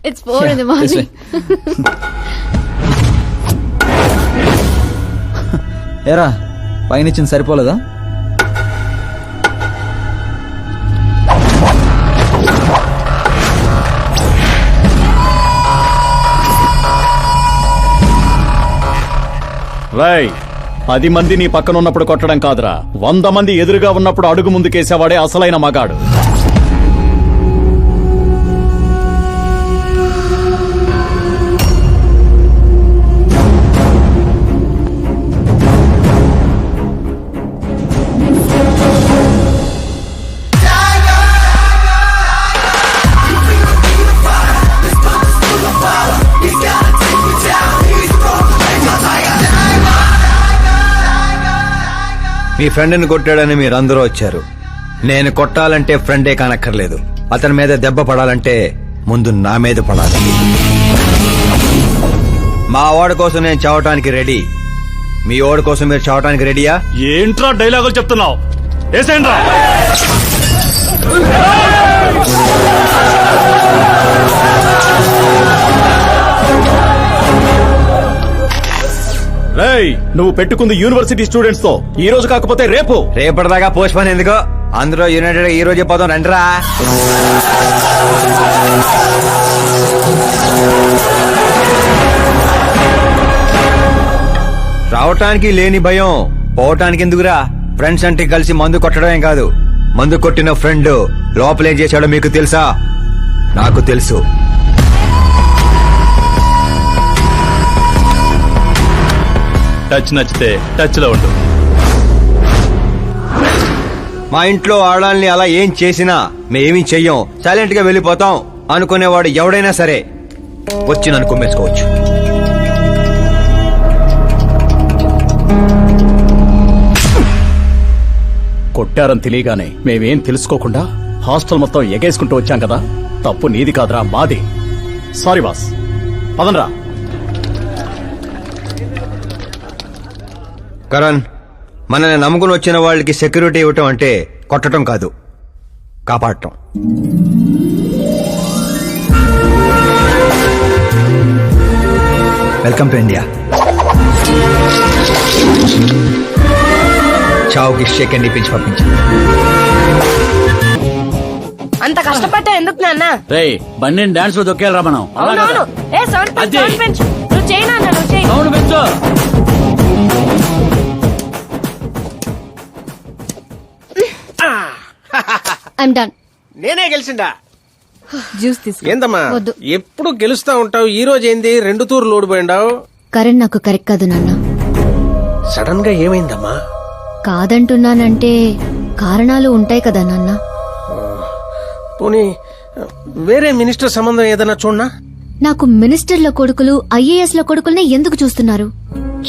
It's 4 in the morning. ఏరా పైన ఇచ్చింది సరిపోలేదా? రై 10 మంది నీ పక్కన ఉన్నప్పుడు కొట్టడం కాదురా, 100 మంది ఎదురుగా ఉన్నప్పుడు అడుగు ముందుకేసేవాడే అసలైన మగాడు. మీ ఫ్రెండ్ని కొట్టాడని మీరందరూ వచ్చారు. నేను కొట్టాలంటే ఫ్రెండే కానక్కర్లేదు, అతని మీద దెబ్బ పడాలంటే ముందు నా మీద పడాలి. మా వాడి కోసం నేను చావటానికి రెడీ, మీ వాడి కోసం మీరు చావటానికి రెడీయా? ఏంట్రా డైలాగులు చెప్తున్నావు? ఏసేంట్రా. రేయ్, నువ్వు పెట్టుకుంది యూనివర్సిటీ స్టూడెంట్స్ తో, ఈ రోజు కాకపోతే రేపు. రేపటిదాకా పోస్ట్ పోన్ ఎందుకు? అందరూ యునైటెడ్ ఈ రోజే పోదాం రండిరా. రావటానికి లేని భయం పోవటానికి ఎందుకురా? ఫ్రెండ్స్ అంటే కలిసి మందు కొట్టడమే కాదు, మందు కొట్టిన ఫ్రెండ్ లోపలేం చేశాడో మీకు తెలుసా? నాకు తెలుసు. టచ్ నచ్చితే టచ్ లో ఉండు. మా ఇంట్లో ఆడాలని అలా ఏం చేసినా మేమేమీ చెయ్యం, సైలెంట్ గా వెళ్ళిపోతాం అనుకునేవాడు ఎవడైనా సరే వచ్చి నన్ను కుమ్మేసుకోవచ్చు. కొట్టారని తెలియగానే మేమేం తెలుసుకోకుండా హాస్టల్ మొత్తం ఎగేసుకుంటూ వచ్చాం కదా, తప్పు నీది కాదురా, మాది. Sorry boss, పదనరా. కరణ్, మనల్ని నమ్ముకుని వచ్చిన వాళ్ళకి సెక్యూరిటీ ఇవ్వటం అంటే కొట్టడం కాదు, కాపాడటం. Welcome to India. చావుకి షేక్ అండ్ ఇప్పించి పంపించాను. అంత కష్టపడ్డా ఎందుకు నాన్న? రేయ్, బండి డాన్స్ లో దొక్కేయాలరా మనం. అవునవును. ఏ సౌండ్ పెంచు. నువ్వు చేయి నాన్న, నువ్వు చేయి. సౌండ్ పెంచు. I'm done. నేనే గెలిచిండా? జ్యూస్ తీసుకో. ఏందమ్మా వద్దు. ఎప్పుడు గెలుస్తా ఉంటావు, ఈ రోజు ఏంది 2 తూర్లు ఓడిపోయిండావు? కరణ్ నాకు కరెక్ట్ కాదు నాన్న. సడన్ గా ఏమైందమ్మా? కాదంటున్నానంటే కారణాలు ఉంటాయి కదా నాన్న. పోనీ వేరే మినిస్టర్ సంబంధం ఏదైనా చూడనా? నాకు మినిస్టర్ల కొడుకులు IAS కొడుకుల్నే ఎందుకు చూస్తున్నారు?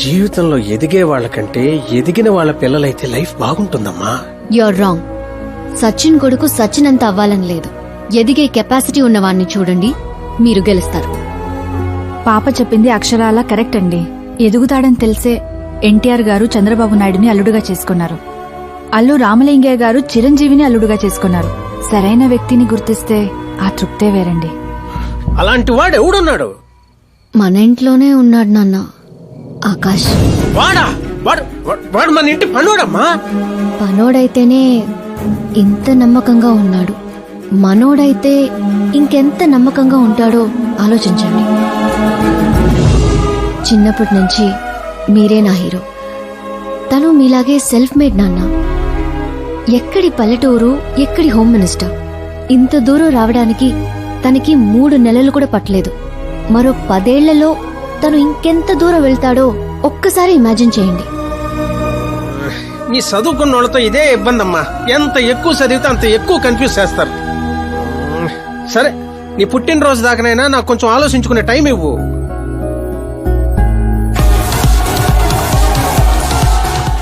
జీవితంలో ఎదిగే వాళ్ళకంటే ఎదిగిన వాళ్ళ పిల్లలైతే లైఫ్ బాగుంటుందమ్మా. You're wrong. సచిన్ కొడుకు సచిన్ అంత అవ్వాలని లేదు, ఎదిగే కెపాసిటీ ఉన్నవాణ్ణి చూడండి, మీరు గెలుస్తారు. పాప చెప్పింది అక్షరాల కరెక్ట్ అండి. ఎదుగుతాడని తెలిసే ఎన్టీఆర్ గారు చంద్రబాబు నాయుడుని అల్లుడుగా చేసుకున్నారు. అల్లు రామలింగయ్య గారు చిరంజీవిని అల్లుడుగా చేసుకున్నారు. సరైన వ్యక్తిని గుర్తిస్తే ఆ తృప్తే వేరండి. అలాంటి వాడు ఎవడున్నాడు? మన ఇంట్లోనే ఉన్నాడు నాన్న, ఆకాష్. వాడా? వాడు మన ఇంటి పనోడమ్మా. పనోడైతేనే ఇంత నమ్మకంగా ఉన్నాడు, మనోడైతే ఇంకెంత నమ్మకంగా ఉంటాడో ఆలోచించండి. చిన్నప్పటి నుంచి మీరే నా హీరో. తను మీలాగే సెల్ఫ్ మేడ్ నాన్న. ఎక్కడి పల్లెటూరు, ఎక్కడి హోమ్ మినిస్టర్. ఇంత దూరం రావడానికి తనకి 3 నెలలు కూడా పట్టలేదు. మరో 10 ఏళ్లలో తను ఇంకెంత దూరం వెళ్తాడో ఒక్కసారి ఇమాజిన్ చేయండి. నీ చదువుకున్న వాళ్ళతో ఇదే ఇబ్బంది అమ్మా. ఎంత ఎక్కువ చదివితే అంత ఎక్కువ కన్ఫ్యూజ్ చేస్తారు. సరే, నీ పుట్టినరోజు దాకానైనా నాకు కొంచెం ఆలోచించుకునే టైం ఇవ్వు.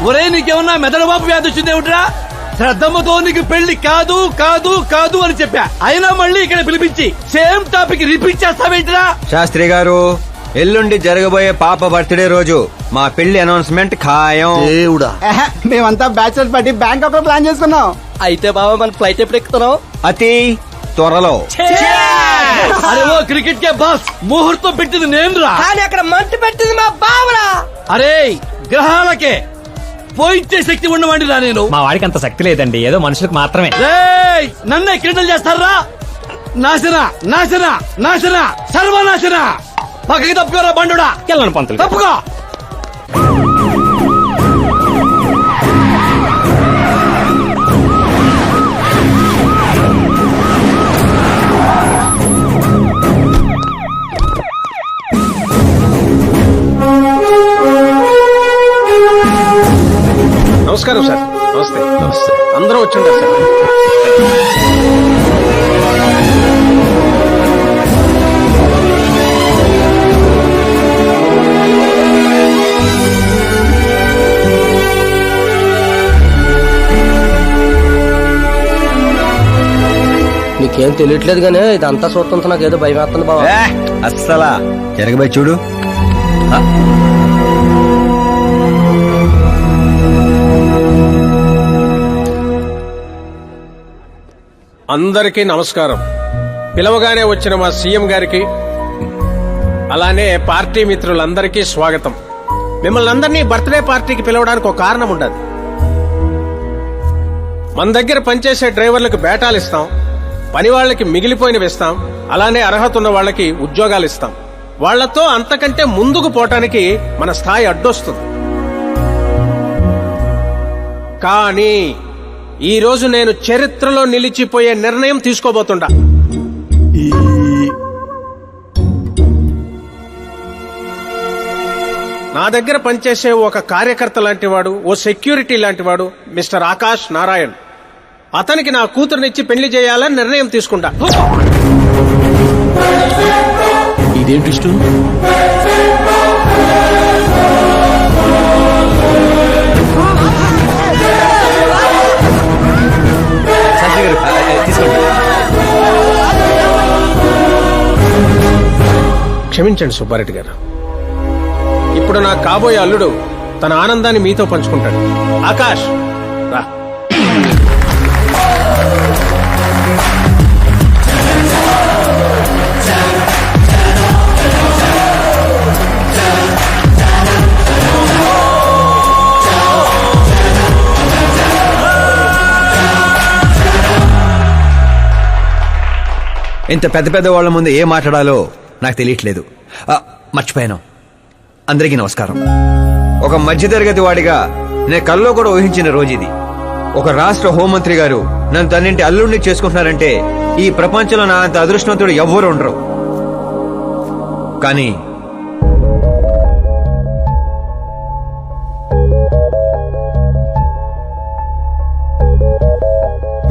ఒరే, నీకేమన్నా మెదడువాపు వ్యాధి వచ్చిందేమిట్రా? శ్రద్ధమ్మతో నీకు పెళ్లి కాదు కాదు కాదు అని చెప్పా, అయినా మళ్ళీ ఇక్కడ పిలిపించి సేమ్ టాపిక్ రిపీట్ చేస్తావేంటిరా? శాస్త్రి గారు, ఎల్లుండి జరగబోయే పాప బర్త్డే రోజు మా పెళ్లి అనౌన్స్మెంట్ ఖాయం. దేవుడా, మేమంతా బ్యాచిలర్ పార్టీ బ్యాంకాక్ లో ప్లాన్ చేసుకున్నాం. అయితే బాబా, మన ఫ్లైట్ ఎప్పుడు ఎక్కుతున్నావు? అతి త్వరలో. అరే ఓ క్రికెట్ కే బాస్ ముహూర్తం పెట్టింది నేనురా. కానీ అక్కడ మంట పెట్టింది మా బావరా. అరే గ్రహాలకే పోయించే శక్తి ఉన్నవాడిరా నేను. మా వాడికి అంత శక్తి లేదండి, ఏదో మనుషులకు మాత్రమే. రేయ్, నన్నే కిండలు చేస్తారా? నాశన నాశన నాశన సర్వనాశన. పక్కకి తప్పుకోరా బండుడా. వెళ్ళను పంతులు. తప్పుకో. నమస్కారం సార్. నమస్తే. నమస్తే. అందరూ వచ్చిండారు సార్. నీకేం తెలియట్లేదు గానీ ఇదంతా చూస్తుంటే నాకు ఏదో భయం వేస్తుంది బావ. అస్సలా జరగబోయి చూడు. అందరికీ నమస్కారం. పిలవగానే వచ్చిన మా సీఎం గారికి అలానే పార్టీ మిత్రులందరికీ స్వాగతం. మిమ్మల్ని అందరినీ బర్త్డే పార్టీకి పిలవడానికి ఒక కారణం ఉండదు. మన దగ్గర పనిచేసే డ్రైవర్లకు బేటాలు ఇస్తాం, పని వాళ్ళకి మిగిలిపోయినవి ఇస్తాం, అలానే అర్హత ఉన్న వాళ్ళకి ఉద్యోగాలు ఇస్తాం. వాళ్లతో అంతకంటే ముందుకు పోవటానికి మన స్థాయి అడ్డొస్తుంది. కానీ ఈ రోజు నేను చరిత్రలో నిలిచిపోయే నిర్ణయం తీసుకోబోతుండా. నా దగ్గర పనిచేసే ఒక కార్యకర్త లాంటివాడు, ఓ సెక్యూరిటీ లాంటివాడు మిస్టర్ ఆకాష్ నారాయణ్. అతనికి నా కూతురునిచ్చి పెళ్లి చేయాలని నిర్ణయం తీసుకుంటా. ఇదేంటి ఇష్టం? క్షమించండి సుబ్బారెడ్డి గారు. ఇప్పుడు నా కాబోయే అల్లుడు తన ఆనందాన్ని మీతో పంచుకుంటాడు. ఆకాష్ రా. ఇంత పెద్ద పెద్ద వాళ్ళ ముందు ఏం మాట్లాడాలో నాకు తెలియట్లేదు. మర్చిపోయాను. అందరికీ నమస్కారం. ఒక మధ్యతరగతి వాడిగా నేను కల్లో కూడా ఊహించిన రోజు ఇది. ఒక రాష్ట్ర హోంమంత్రి గారు నన్ను తన్నింటి అల్లుడిని చేసుకుంటున్నారంటే ఈ ప్రపంచంలో నా అంత అదృష్టవంతుడు ఎవ్వరూ ఉండరు. కానీ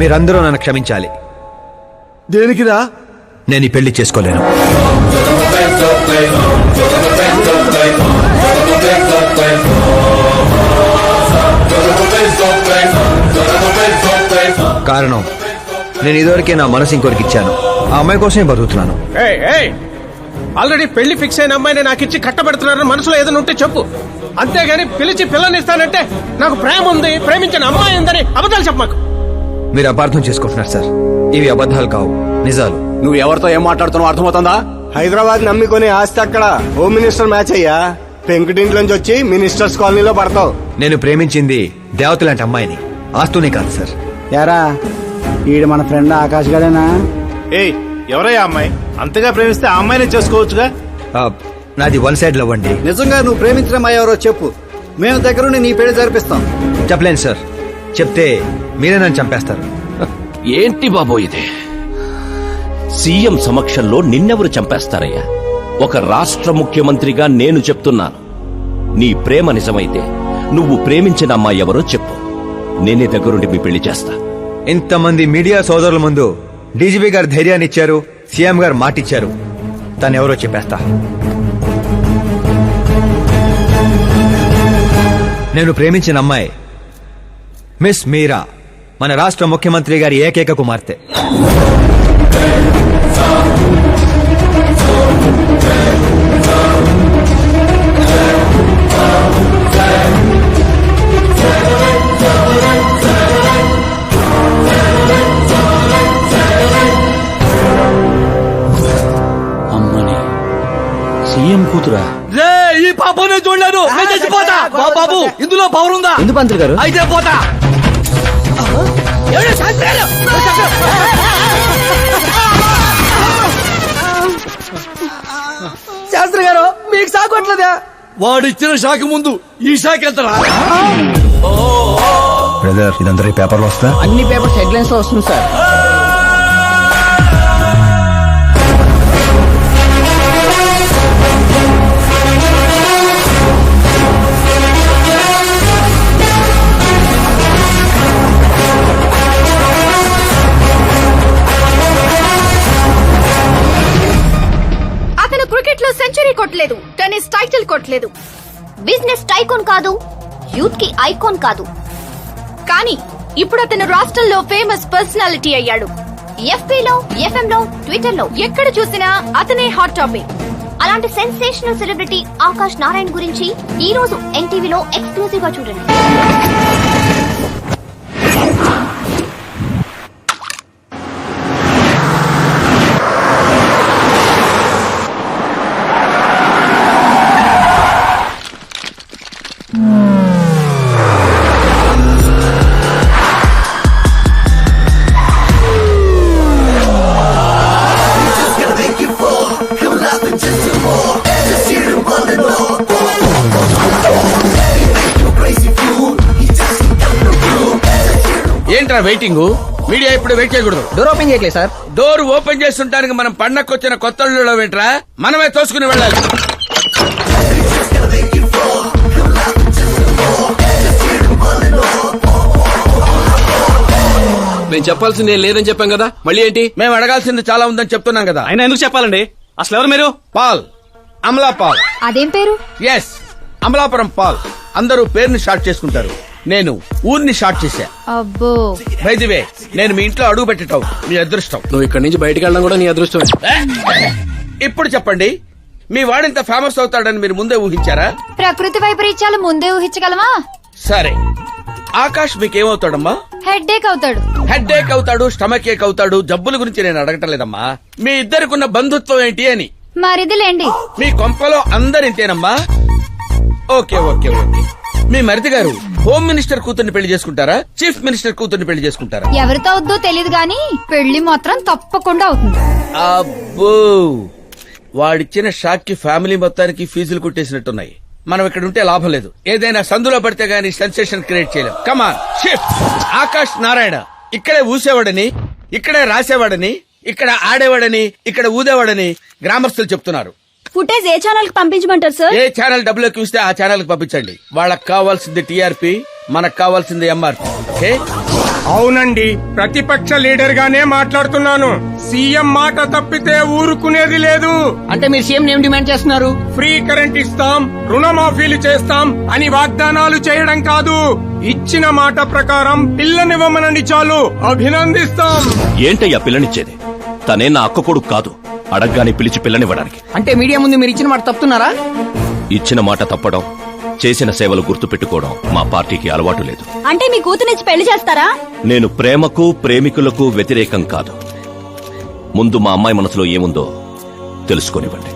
మీరందరూ నన్ను క్షమించాలి. దేనికిరా? నేను ఈ పెళ్లి చేసుకోలేను. కారణం, నేను ఇదివరకే నా మనసు ఇంకొకరికి ఇచ్చాను. ఆ అమ్మాయి కోసమే బతుకుతున్నాను. ఆల్రెడీ పెళ్లి ఫిక్స్ అయిన అమ్మాయిని నాకు ఇచ్చి కట్టబెడుతున్నారని మనసులో ఏదైనా ఉంటే చెప్పు. అంతేగాని పిలిచి పిల్లనిస్తానంటే నాకు ప్రేమ ఉంది, ప్రేమించిన అమ్మాయి ఉందని అబద్ధాలు చెప్పమాకు. మీరు అపార్థం చేసుకుంటున్నారు సార్. ఇవి అబద్ధాలు కావు, నిజాలు. నువ్వు ఎవరితో ఏం మాట్లాడుతున్నావు అర్థమవుతుందా? హైదరాబాద్ నమ్మికొని ఆస్తి అక్కడ హోమ్ మినిస్టర్ మ్యాచ్ అయ్యా. పెంకుటింట్లోంచి వచ్చి మినిస్టర్స్ కాలనీలో పడతావు. నేను ప్రేమించింది దేవత లాంటి అమ్మాయిని, ఆస్తునే కాదు సార్. యారా, ఈడు మన ఫ్రెండ్ ఆకాష్ గడేనా? ఏయ్, ఎవరయ్యా అమ్మాయి? అంతగా ప్రేమిస్తే ఆ అమ్మాయినే చేసుకోవచ్చుగా. నాది వన్ సైడ్ లవ్ అండి. నిజంగా నువ్వు ప్రేమించిన అమ్మాయి ఎవరో చెప్పు, మేము దగ్గరుండి నీ పెళ్లి జరిపిస్తాం. చెప్పలేను సార్. చెప్తే మీరే నన్ను చంపేస్తారు. ఏంటి బాబో ఇది? సీఎం సమక్షంలో నిన్నెవరు చంపేస్తారయ్యా? ఒక రాష్ట్ర ముఖ్యమంత్రిగా నేను చెప్తున్నాను, నీ ప్రేమ నిజమైతే నువ్వు ప్రేమించిన అమ్మాయి ఎవరో చెప్పు, నేనే దగ్గరుండి మీ పెళ్లి చేస్తా. ఇంతమంది మీడియా సోదరుల ముందు డీజీపీ గారు ధైర్యాన్ని ఇచ్చారు, సీఎం గారు మాటిచ్చారు. తను ఎవరో చెప్పేస్తా. నేను ప్రేమించిన అమ్మాయి మిస్ మీరా, మన రాష్ట్ర ముఖ్యమంత్రి గారి ఏకైక కుమార్తె. సీఎం కూతురా? రే ఈ పాప నేను చూడలేను, నేను చచ్చిపోతా. బాబు ఇందులో పవర్ ఉందా? ఎందుకు పంతులు గారు? అయితే పోతా. ఎవరు శాస్త్రాలు? శాస్త్రి గారు మీకు సాగొట్లేదా? వాడిచ్చిన షాక్ ముందు ఈ షాక్ ఎంతరా? బ్రదర్ ఇదంతా పేపర్లో వస్తా. అన్ని పేపర్స్ హెడ్లైన్స్ లో వస్తుంది సార్. అతను క్రికెట్ లో సెంచరీ కొట్టలేదు, టెన్నిస్ టైటిల్ కొట్టలేదు, బిజినెస్ టైకోన్ కాదు, యూత్ కి ఐకాన్ కాదు. కానీ ఇప్పుడు అతను రాష్ట్రంలో ఫేమస్ పర్సనాలిటీ అయ్యాడు. ఎఫ్బీలో, ఎఫ్ఎం లో, ట్విట్టర్ లో ఎక్కడ చూసినా అతనే హాట్ టాపిక్. అలాంటి సెన్సేషనల్ సెలబ్రిటీ ఆకాష్ నారాయణ గురించి ఈ రోజు ఎన్టీవీలో ఎక్స్క్లూజివ్ గా చూడండి. ఏంట్రా వెయిటింగ్? మీడియా ఇప్పుడు వెయిట్ చేయకూడదు. డోర్ ఓపెన్ చేయట్లేదు సార్. డోర్ ఓపెన్ చేస్తుంటానికి మనం పండక్కొచ్చిన కొత్త అల్లుళ్ళో ఏంట్రా? మనమే తోసుకుని వెళ్ళాలి. నేను చెప్పాల్సింది ఏం లేదని చెప్పాం కదా, మళ్ళీ ఏంటి? మేము అడగాల్సింది చాలా ఉందని చెప్తున్నాం కదా. అయినా ఎందుకు చెప్పాలండి? అసలు ఎవరు మీరు? Paul, Amala Paul. అదేం పేరు? Yes, Amalapuram Paul. అందరూ పేరుని షార్ట్ చేసుకుంటారు, నేను ఊరిని షార్ట్ చేశా. అబ్బో. బై ది వే, నేను మీ ఇంట్లో అడుగు పెట్టటం మీ అదృష్టం. నువ్వు ఇక్కడి నుంచి బయటికి వెళ్ళడం కూడా నీ అదృష్టం. ఇప్పుడు చెప్పండి, మీ వాడింత ఫేమస్ అవుతాడని మీరు ముందే ఊహించారా? ప్రకృతి వైపరీత్యాలు ముందే ఊహించగలమా? సరే, ఆకాష్ మీకేమవుతాడమ్మా? హెడ్ఏక్ అవుతాడు. హెడ్ ఏక్ అవుతాడు, స్టమక్ ఏక్ అవుతాడు. జబ్బుల గురించి నేను అడగటం లేదమ్మా, మీ ఇద్దరికున్న బంధుత్వం ఏంటి అని. మరిదిలేండి. మీ కొంపలో అందరింతేనమ్మా? Okay okay okay. మీ మరిది గారు హోమ్ మినిస్టర్ కూతుర్ని పెళ్లి చేసుకుంటారా, చీఫ్ మినిస్టర్ కూతుర్ని పెళ్లి చేసుకుంటారా? ఎవరితో అవుద్దో తెలియదు గాని పెళ్లి మాత్రం తప్పకుండా అవుతుంది. అబ్బో, వాడిచ్చిన షాక్ కి ఫ్యామిలీ మొత్తానికి ఫీజులు కుట్టేసినట్టున్నాయి. మనం ఇక్కడ ఉంటే లాభం లేదు. ఏదైనా సందులో పడితే గానీ సెన్సేషన్ క్రియేట్ చేయలేం. Come on shift. ఆకాష్ నారాయణ ఇక్కడే ఊసేవాడని, ఇక్కడే రాసేవాడని, ఇక్కడ ఆడేవాడని, ఇక్కడ ఊదేవాడని గ్రామస్తులు చెప్తున్నారు. ఫుటేజ్ ఏ ఛానల్ కి పంపించమంటారు సార్? ఏ ఛానల్ డబ్బులోకి ఇస్తే ఆ ఛానల్ కి పంపించండి. వాళ్ళకి కావాల్సింది టీఆర్పీ, మనకు కావాల్సింది ఎంఆర్పీ. ఓకే? అవునండి, ప్రతిపక్ష లీడర్ గానే మాట్లాడుతున్నాను. సీఎం మాట తప్పితే ఊరుకునేది లేదు. అంటే మీరు సీఎం ఏం డిమాండ్ చేస్తున్నారు? ఫ్రీ కరెంట్ ఇస్తాం, రుణమాఫీలు చేస్తాం అని వాగ్దానాలు చేయడం కాదు, ఇచ్చిన మాట ప్రకారం పిల్లనివ్వమనండి చాలు, అభినందిస్తాం. ఏంటయ్యా పిల్లనిచ్చేది? తనే నా అక్క కొడుకు కాదు, అడగ్గానే పిలిచి పిల్లనివ్వడానికి. అంటే మీడియా ముందు మీరు ఇచ్చిన మాట తప్పుతున్నారా? ఇచ్చిన మాట తప్పడం, చేసిన సేవలు గుర్తుపెట్టుకోవడం మా పార్టీకి అలవాటు లేదు. అంటే మీ కూతురిచ్చి పెళ్లి చేస్తారా? నేను ప్రేమకు ప్రేమికులకు వ్యతిరేకం కాదు. ముందు మా అమ్మాయి మనసులో ఏముందో తెలుసుకోనివ్వండి.